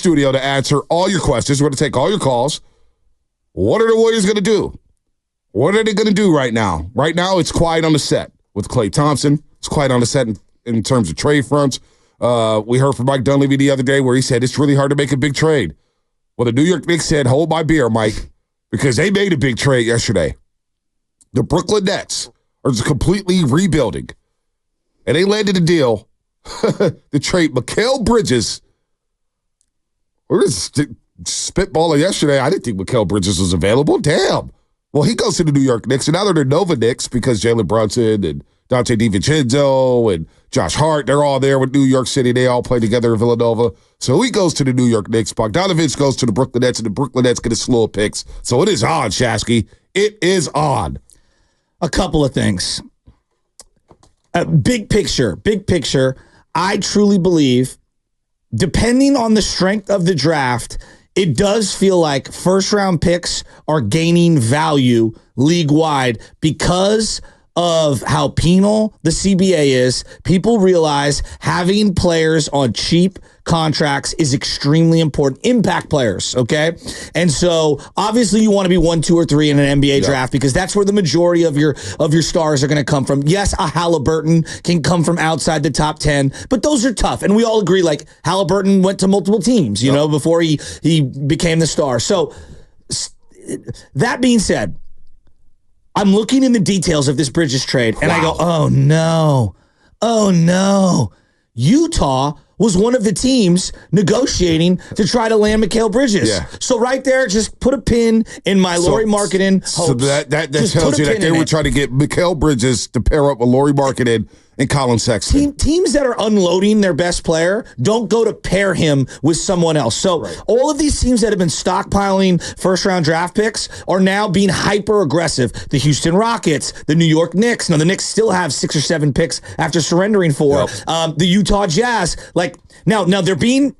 studio to answer all your questions. We're going to take all your calls. What are the Warriors going to do? What are they going to do right now? Right now, it's quiet on the set with Klay Thompson. It's quiet on the set in terms of trade fronts. We heard from Mike Dunleavy the other day where he said it's really hard to make a big trade. Well, the New York Knicks said, hold my beer, Mike, because they made a big trade yesterday. The Brooklyn Nets are just completely rebuilding. And they landed a deal to trade Mikail Bridges. We're just spitballing yesterday. I didn't think Mikail Bridges was available. Damn. Well, he goes to the New York Knicks, and now they're the Nova Knicks because Jalen Brunson and Dante DiVincenzo and Josh Hart, they're all there with New York City. They all play together in Villanova. So he goes to the New York Knicks. Bogdanovich goes to the Brooklyn Nets, and the Brooklyn Nets get a slew of picks. So it is on, Shasky. It is on. A couple of things. Big picture, I truly believe, depending on the strength of the draft, it does feel like first-round picks are gaining value league-wide because of how penal the CBA is. People realize having players on cheap contracts is extremely important. Impact players, okay? And so obviously you want to be 1, 2, or 3 in an NBA draft because that's where the majority of your stars are going to come from. Yes, a Halliburton can come from outside the top 10, but those are tough. And we all agree, like, Halliburton went to multiple teams, you know, before he became the star. So that being said, I'm looking in the details of this Bridges trade, and I go, oh, no. Utah was one of the teams negotiating to try to land Mikail Bridges. Yeah. So right there, just put a pin in my Lauri Markkanen hopes. So that tells you that they were trying to get Mikail Bridges to pair up with Lauri Markkanen and Colin Sexton. Teams that are unloading their best player don't go to pair him with someone else. So all of these teams that have been stockpiling first-round draft picks are now being hyper-aggressive. The Houston Rockets, the New York Knicks. Now, the Knicks still have 6 or 7 picks after surrendering 4. The Utah Jazz. Like, now they're being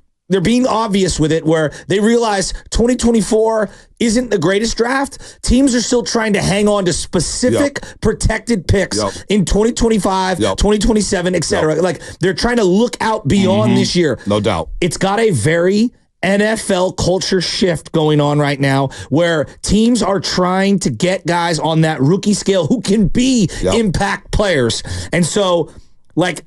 obvious with it where they realize 2024 isn't the greatest draft. Teams are still trying to hang on to specific protected picks in 2025, 2027, et cetera. Like, they're trying to look out beyond this year. No doubt. It's got a very NFL culture shift going on right now where teams are trying to get guys on that rookie scale who can be impact players. And so, like,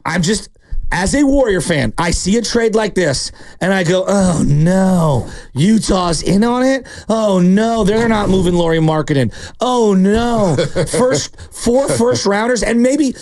I'm just... As a Warrior fan, I see a trade like this, and I go, oh, no, Utah's in on it? Oh, no, they're not moving Lauri Markkanen. Oh, no, 4 first-rounders, and maybe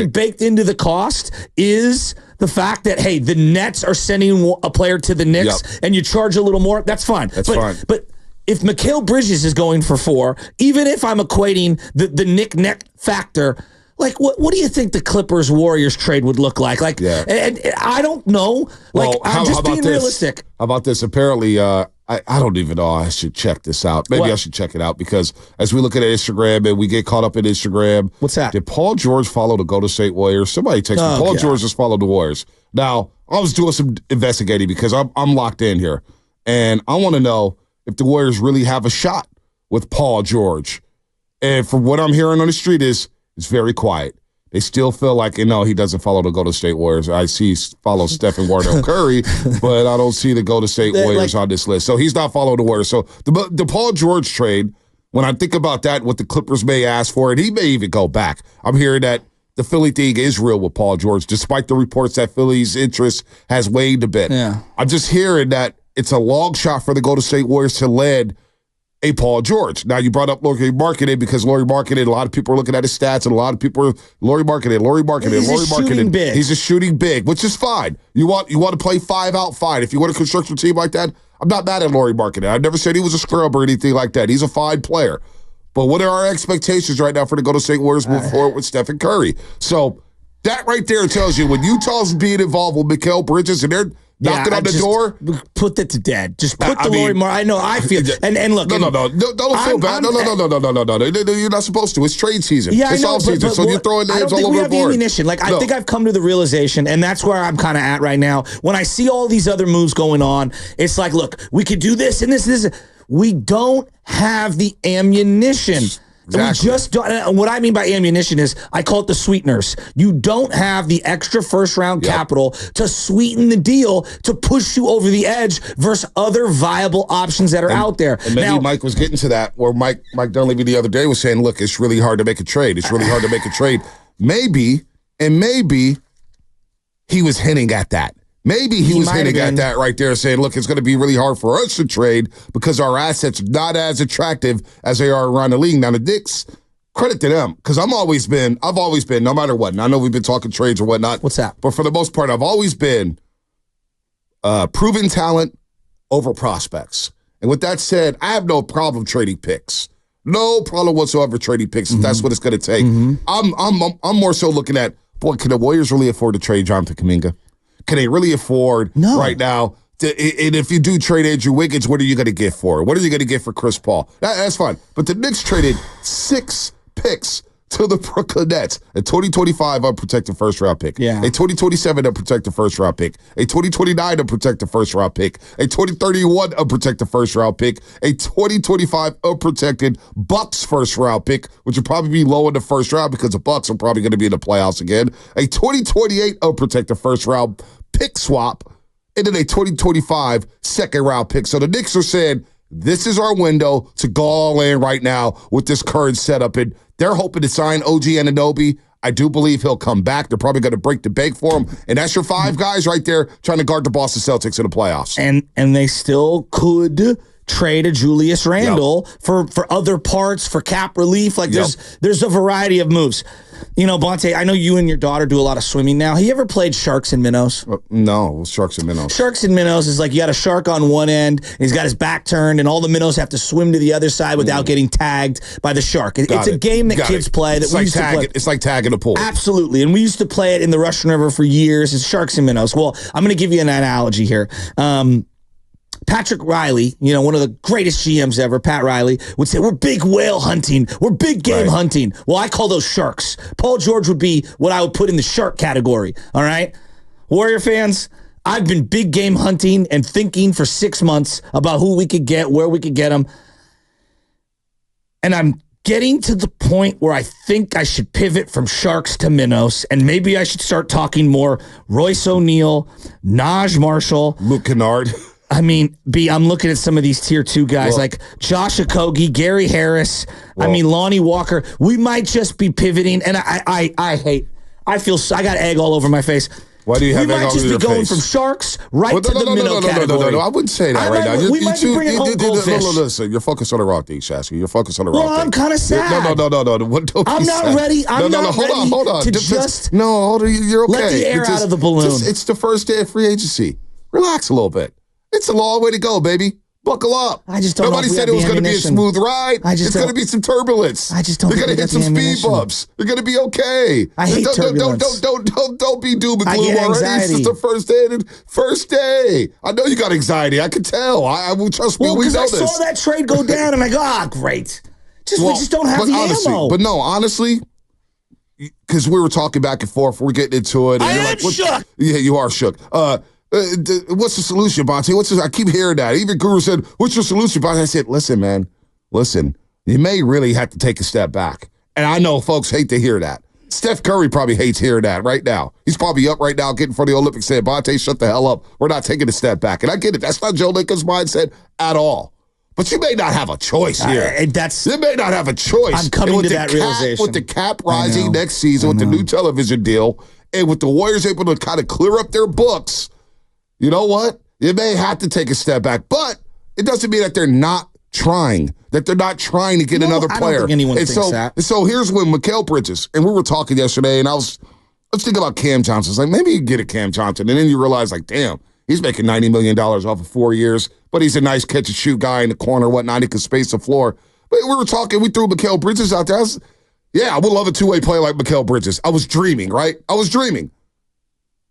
baked into the cost is the fact that, hey, the Nets are sending a player to the Knicks, and you charge a little more. That's fine. That's fine. But if Mikail Bridges is going for 4, even if I'm equating the Nick factor, like, what do you think the Clippers-Warriors trade would look like? Like, and I don't know. Like, well, I'm just being realistic. How about this? Apparently, I don't even know. I should check this out. Maybe I should check it out because as we look at Instagram and we get caught up in Instagram. What's that? Did Paul George follow the Golden State Warriors? Somebody text me. Paul George just followed the Warriors. Now, I was doing some investigating because I'm locked in here. And I want to know if the Warriors really have a shot with Paul George. And from what I'm hearing on the street is, it's very quiet. They still feel like, he doesn't follow the Golden State Warriors. I see he follows Stephen Wardell Curry, but I don't see the Golden State Warriors on this list. So he's not following the Warriors. So the Paul George trade, when I think about that, what the Clippers may ask for, and he may even go back. I'm hearing that the Philly thing is real with Paul George, despite the reports that Philly's interest has waned a bit. Yeah. I'm just hearing that it's a long shot for the Golden State Warriors to land a Paul George. Now, you brought up Lauri Markkanen because Lauri Markkanen, a lot of people are looking at his stats, and a lot of people are Lauri Markkanen. He's just shooting big, which is fine. You want to play 5 out, fine. If you want to construct your team like that, I'm not mad at Lauri Markkanen. I never said he was a scrub or anything like that. He's a fine player. But what are our expectations right now for the Golden State Warriors moving forward with Stephen Curry? So that right there tells you when Utah's being involved with Mikail Bridges and they're knocking on the door. Put that to dead. Just put the Lauri Markkanen. I know. I feel. And look. No. Don't feel bad. No. You're not supposed to. It's trade season. Yeah, it's off season. So you're throwing names all over the board. I don't think we have the ammunition. Like, I think I've come to the realization, and that's where I'm kind of at right now. When I see all these other moves going on, it's like, look, we could do this and this and this. We don't have the ammunition. Exactly. And we just don't. And what I mean by ammunition is I call it the sweeteners. You don't have the extra first-round capital to sweeten the deal to push you over the edge versus other viable options that are out there. And maybe Mike was getting to that where Mike Dunleavy the other day was saying, look, it's really hard to make a trade. It's really hard to make a trade. Maybe he was hinting at that. Maybe he was hinting at that right there, saying, look, it's going to be really hard for us to trade because our assets are not as attractive as they are around the league. Now, the Knicks, credit to them, because I've always been, no matter what, and I know we've been talking trades or whatnot. What's that? But for the most part, I've always been proven talent over prospects. And with that said, I have no problem trading picks. No problem whatsoever trading picks if that's what it's going to take. I'm more so looking at, boy, can the Warriors really afford to trade Jonathan Kuminga? Can they really afford right now? And if you do trade Andrew Wiggins, what are you going to get for it? What are you going to get for Chris Paul? That's fine. But the Knicks traded 6 picks to the Brooklyn Nets. A 2025 unprotected first-round pick. Yeah. A 2027 unprotected first-round pick. A 2029 unprotected first-round pick. A 2031 unprotected first-round pick. A 2025 unprotected Bucks first-round pick, which will probably be low in the first round because the Bucks are probably going to be in the playoffs again. A 2028 unprotected first-round pick swap, and then a 2025 second-round pick. So the Knicks are saying, this is our window to go all in right now with this current setup. And they're hoping to sign OG Anunoby. I do believe he'll come back. They're probably going to break the bank for him. And that's your 5 guys right there trying to guard the Boston Celtics in the playoffs. And they still could trade a Julius Randle for other parts, for cap relief. Like there's a variety of moves. You know, Bonte, I know you and your daughter do a lot of swimming now. Have you ever played sharks and minnows? No, sharks and minnows. Sharks and minnows is like you got a shark on one end, and he's got his back turned, and all the minnows have to swim to the other side without getting tagged by the shark. It's a game that kids play. That we used to play. It's like tag in a pool. Absolutely, and we used to play it in the Russian River for years. It's sharks and minnows. Well, I'm going to give you an analogy here. Patrick Riley, you know, one of the greatest GMs ever, Pat Riley, would say, we're big whale hunting. We're big game hunting. Well, I call those sharks. Paul George would be what I would put in the shark category. All right? Warrior fans, I've been big game hunting and thinking for 6 months about who we could get, where we could get them. And I'm getting to the point where I think I should pivot from sharks to minnows, and maybe I should start talking more Royce O'Neal, Naj Marshall, Luke Kennard. I mean, I'm looking at some of these tier 2 guys like Josh Okogie, Gary Harris. I mean, Lonnie Walker. We might just be pivoting, and I got egg all over my face. Why do you have egg all over your face? We might just be going from sharks to the minnow category. No, I wouldn't say that right now. We might be bringing home goldfish. Listen, you're focused on the wrong thing, Shasky. You're focused on the wrong thing. Well, I'm kind of sad. No. I'm not ready. I'm not ready. Hold on. You're okay. Let the air out of the balloon. It's the first day of free agency. Relax a little bit. It's a long way to go, baby. Buckle up. I just don't Nobody know if said it was going to be a smooth ride. It's going to be some turbulence. I just don't. You're going to hit some speed bumps. You're going to be okay. I hate turbulence. Don't be doom and gloom already. Anxiety. It's just the first day. I know you got anxiety. I can tell. I will trust me. We know this. Because I saw that trade go down, and I go, great. We just don't have the ammo. But no, honestly, because we were talking back and forth, we're getting into it. And I am shook. Yeah, you are shook. What's the solution, Bonte? I keep hearing that. Even Guru said, what's your solution, Bonte? I said, listen, man, you may really have to take a step back. And I know folks hate to hear that. Steph Curry probably hates hearing that right now. He's probably up right now getting for the Olympics saying, Bonte, shut the hell up. We're not taking a step back. And I get it. That's not Joe Laco's mindset at all. But you may not have a choice here. You may not have a choice. I'm coming to that realization. With the cap rising next season, with the new television deal, and with the Warriors able to kind of clear up their books, you know what? You may have to take a step back, but it doesn't mean that they're not trying, that they're not trying to get another player. I don't think anyone thinks that. So here's when Mikail Bridges, and we were talking yesterday, and I was thinking about Cam Johnson. It's like, maybe you get a Cam Johnson, and then you realize, like, damn, he's making $90 million off of 4 years, but he's a nice catch-and-shoot guy in the corner, whatnot. He can space the floor. But we were talking, we threw Mikail Bridges out there. I would love a two-way player like Mikail Bridges. I was dreaming, right? I was dreaming.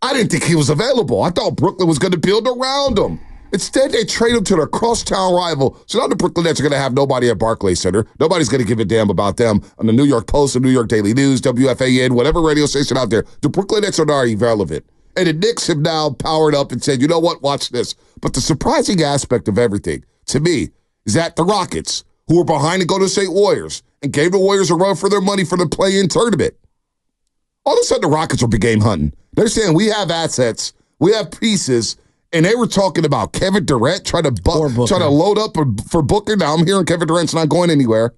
I didn't think he was available. I thought Brooklyn was going to build around him. Instead, they trade him to their crosstown rival. So now the Brooklyn Nets are going to have nobody at Barclays Center. Nobody's going to give a damn about them on the New York Post, the New York Daily News, WFAN, whatever radio station out there. The Brooklyn Nets are not irrelevant. And the Knicks have now powered up and said, you know what, watch this. But the surprising aspect of everything, to me, is that the Rockets, who were behind the Golden State Warriors and gave the Warriors a run for their money for the play-in tournament. All of a sudden, the Rockets will be game hunting. They're saying we have assets, we have pieces, and they were talking about Kevin Durant trying to load up for Booker. Now, I'm hearing Kevin Durant's not going anywhere.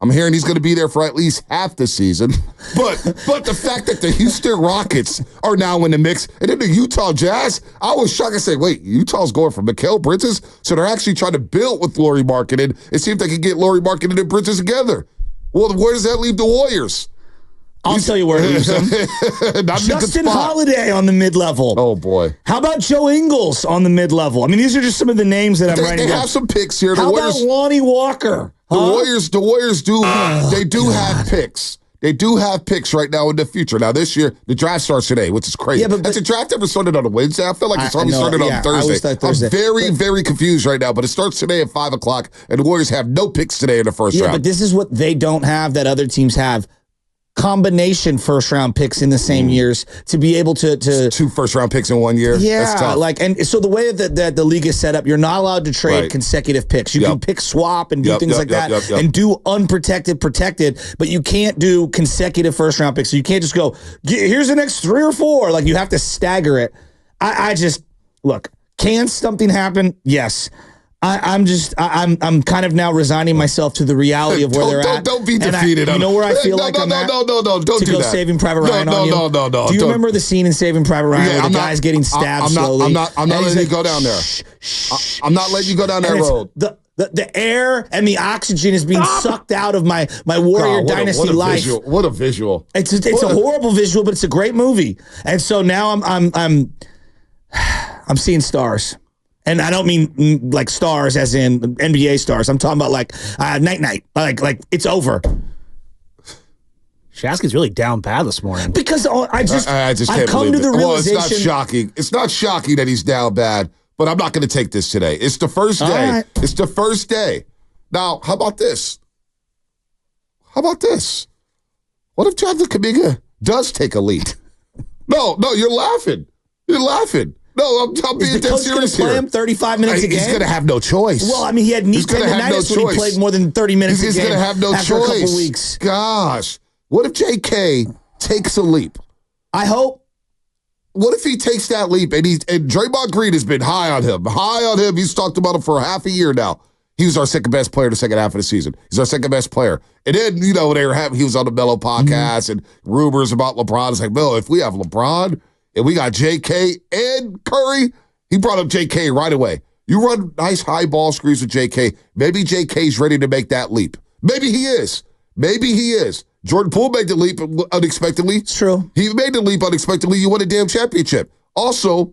I'm hearing he's going to be there for at least half the season. But the fact that the Houston Rockets are now in the mix, and then the Utah Jazz, I was shocked. I said, wait, Utah's going for Mikail Bridges? So they're actually trying to build with Lauri Markkanen and see if they can get Lauri Markkanen and Bridges together. Well, where does that leave the Warriors? I'll tell you where it leaves them. Justin Holiday on the mid-level. Oh, boy. How about Joe Ingles on the mid-level? I mean, these are just some of the names that I'm writing down. They have some picks here. How about Lonnie Walker? The Warriors do have picks. They do have picks right now in the future. Now, this year, the draft starts today, which is crazy. Yeah, but the draft ever started on a Wednesday? I feel like it's always started on Thursday. I'm very confused right now, but it starts today at 5 o'clock, and the Warriors have no picks today in the first round. Yeah, but this is what they don't have that other teams have. Combination first-round picks in the same years to be able to 2 first-round picks in 1 year. Yeah, that's tough. And so the way that the league is set up, you're not allowed to trade consecutive picks. You can pick swap and do things like that, and do unprotected, protected, but you can't do consecutive first-round picks. So you can't just go, here's the next 3 or 4. Like, you have to stagger it. I just look. Can something happen? Yes. I'm kind of now resigning myself to the reality of where they're at. Don't be defeated. You know where I feel like I'm at? No, don't do that. Saving Private Ryan on you? No. Do you remember the scene in Saving Private Ryan where the guy's getting stabbed slowly? I'm not letting you go down there. I'm not letting you go down that road. The air and the oxygen is being sucked out of my Warrior Dynasty life. What a visual! It's a horrible visual, but it's a great movie. And so now I'm seeing stars. And I don't mean like stars as in NBA stars. I'm talking about like night. Like it's over. Shasky's really down bad this morning. Because I just can't come to the realization. Well, it's not shocking. It's not shocking that he's down bad, but I'm not going to take this today. It's the first day. Right. It's the first day. Now, how about this? What if Jonathan Kuminga does take a lead? No, you're laughing. No, I'm being dead serious here. Play him 35 minutes a game? He's going to have no choice. Well, I mean, he had knee tendonitis when he played more than 30 minutes a game. He's going to have no after choice. A couple weeks. Gosh. What if JK takes a leap? I hope. What if he takes that leap and Draymond Green has been high on him. He's talked about him for half a year now. He was our second best player the second half of the season. He's our second best player. And then, he was on the Melo podcast and rumors about LeBron. It's like, Mel, if we have LeBron and we got JK and Curry, he brought up JK right away. You run nice high ball screens with JK. Maybe JK's ready to make that leap. Maybe he is. Jordan Poole made the leap unexpectedly. It's true. He made the leap unexpectedly. You won a damn championship. Also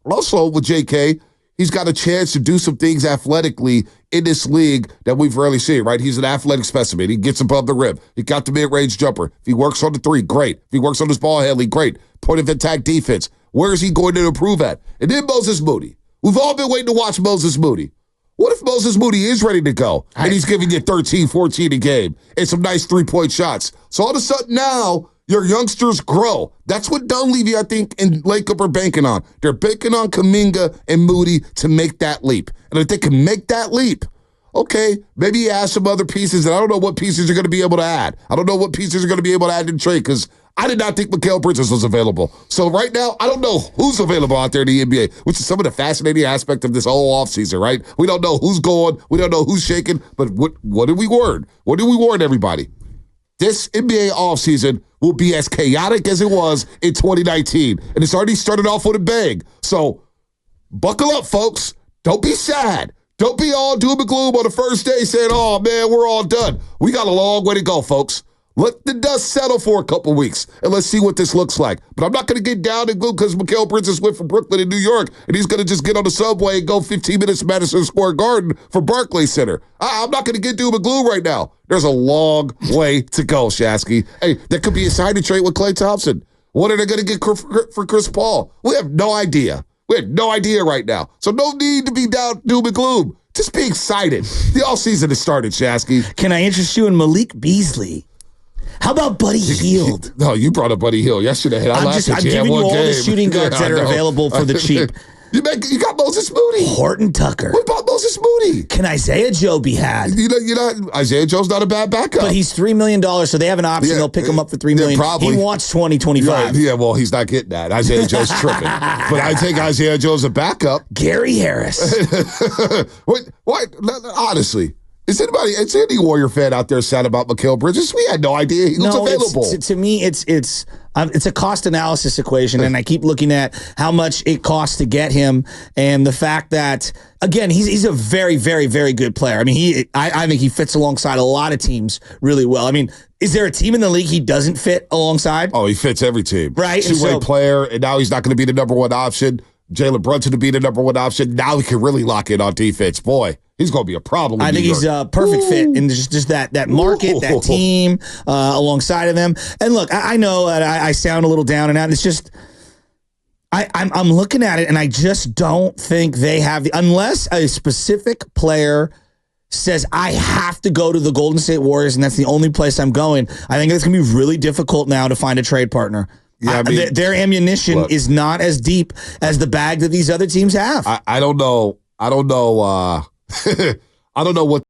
with JK, he's got a chance to do some things athletically in this league that we've rarely seen, right? He's an athletic specimen. He gets above the rim. He got the mid-range jumper. If he works on the 3, great. If he works on his ball handling, great. Point of attack defense. Where is he going to improve at? And then Moses Moody. We've all been waiting to watch Moses Moody. What if Moses Moody is ready to go and he's giving you 13, 14 a game and some nice 3-point shots? So all of a sudden now, your youngsters grow. That's what Dunleavy, I think, and Lacob are banking on. They're banking on Kuminga and Moody to make that leap. And if they can make that leap, okay, maybe you add some other pieces, and I don't know what pieces you're going to be able to add. I don't know what pieces you're going to be able to add in trade because I did not think Mikail Bridges was available. So right now, I don't know who's available out there in the NBA, which is some of the fascinating aspect of this whole offseason, right? We don't know who's going. We don't know who's shaking. But what did we warn? What did we warn everybody? This NBA offseason will be as chaotic as it was in 2019. And it's already started off with a bang. So buckle up, folks. Don't be sad. Don't be all doom and gloom on the first day saying, oh, man, we're all done. We got a long way to go, folks. Let the dust settle for a couple weeks, and let's see what this looks like. But I'm not going to get down and gloom because Mikail Bridges went from Brooklyn to New York, and he's going to just get on the subway and go 15 minutes to Madison Square Garden for Barclays Center. I'm not going to get doom and gloom right now. There's a long way to go, Shasky. Hey, there could be a signing trade with Klay Thompson. What are they going to get for Chris Paul? We have no idea. We have no idea right now. So no need to be down doom and gloom. Just be excited. The offseason has started, Shasky. Can I interest you in Malik Beasley? How about Buddy Hield? No, you brought up Buddy Hield yesterday. I'm giving you all the shooting guards that are available for the cheap. You got Moses Moody. Horton Tucker. What about Moses Moody? Can Isaiah Joe be had? Isaiah Joe's not a bad backup. But he's $3 million, so they have an option. They'll pick him up for $3 million. Probably. He wants 2025. Right. Yeah, well, he's not getting that. Isaiah Joe's tripping. But I think Isaiah Joe's a backup. Gary Harris. What? Honestly. Is any Warrior fan out there sad about Mikail Bridges? We had no idea he was available. To me, it's a cost analysis equation, and I keep looking at how much it costs to get him, and the fact that, again, he's a very, very, very good player. I mean, I think he fits alongside a lot of teams really well. I mean, is there a team in the league he doesn't fit alongside? Oh, he fits every team. Right. Two-way player, and now he's not going to be the number one option. Jalen Brunson to be the number one option. Now he can really lock in on defense. Boy, he's going to be a problem. I think he's a perfect fit in just that market, that team alongside of them. And look, I know I sound a little down and out. And it's just I'm looking at it, and I just don't think they have unless a specific player says I have to go to the Golden State Warriors, and that's the only place I'm going. I think it's going to be really difficult now to find a trade partner. Yeah, I mean, their ammunition is not as deep as the bag that these other teams have. I don't know. I don't know what